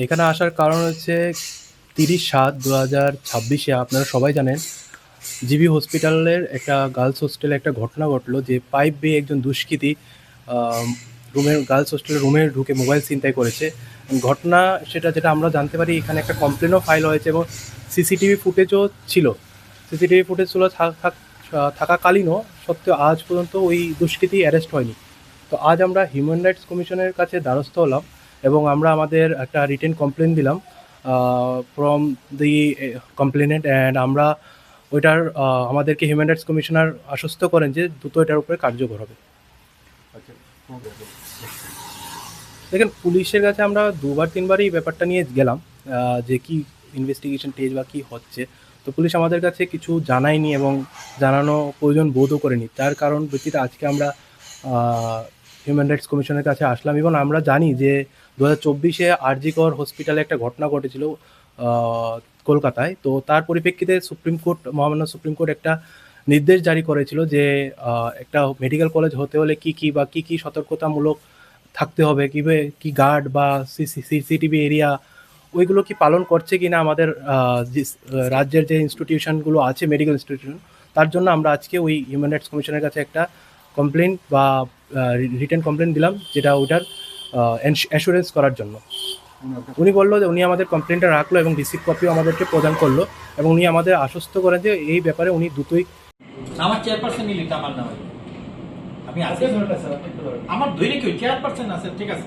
এখানে আসার কারণ হচ্ছে 30/7/2026 আপনারা সবাই জানেন জিবি হসপিটালের একটা গার্লস হোস্টেলে একটা ঘটনা ঘটলো যে পাইপ বেয়ে একজন দুষ্কৃতী রুমের গার্লস হোস্টেলের রুমে ঢুকে মোবাইল ছিনতাই করেছে। ঘটনা সেটা যেটা আমরা জানতে পারি এখানে একটা কমপ্লেনও ফাইল হয়েছে এবং সিসিটিভি ফুটেজও ছিল। সিসিটিভি ফুটেজ ছিল থাকাকালীনও সত্ত্বেও আজ পর্যন্ত ওই দুষ্কৃতী অ্যারেস্ট হয়নি। তো আজ আমরা হিউম্যান রাইটস কমিশনের কাছে দ্বারস্থ হলাম এবং আমরা আমাদের একটা রিটেন কমপ্লেন দিলাম ফ্রম দি কমপ্লেনেন্ট, অ্যান্ড আমরা ওইটার আমাদেরকে হিউম্যান রাইটস কমিশনার আশ্বস্ত করেন যে দ্রুত এটার উপরে কার্যকর হবে। দেখেন, পুলিশের কাছে আমরা 2-3বারই ব্যাপারটা নিয়ে গেলাম যে কি ইনভেস্টিগেশন টেজ বা কী হচ্ছে। তো পুলিশ আমাদের কাছে কিছু জানায়নি এবং জানানো প্রয়োজন বোধও করেনি। তার কারণ ভিত্তিতে আজকে আমরা হিউম্যান রাইটস কমিশনের কাছে আসলাম এবং আমরা জানি যে 2024-এ আরজি কর হসপিটালে একটা ঘটনা ঘটেছিল কলকাতায়। তো তার পরিপ্রেক্ষিতে মহামান্য সুপ্রিম কোর্ট একটা নির্দেশ জারি করেছিল যে একটা মেডিকেল কলেজ হতে হলে কী সতর্কতামূলক থাকতে হবে, কীভাবে কী গার্ড বা সিসিটিভি এরিয়া ওইগুলো কি পালন করছে কিনা আমাদের রাজ্যের যে ইনস্টিটিউশনগুলো আছে মেডিকেল ইনস্টিটিউশন। তার জন্য আমরা আজকে ওই হিউম্যান রাইটস কমিশনের কাছে একটা কমপ্লেন বা রিটেন কমপ্লেন দিলাম, যেটা ওটার অ্যাসুরেন্স করার জন্য। উনি বললো যে উনি আমাদের কমপ্লেনটা রাখলো এবং রিসিভ কপিও আমাদেরকে প্রদান করলো এবং উনি আমাদের আশ্বস্ত করেন যে এই ব্যাপারে উনি দ্রুতই আমার চেয়ারপারসন লিখতে আমার নামে আমি আছি আমার ধৈর্য কি চেয়ারপারসন আছে, ঠিক আছে।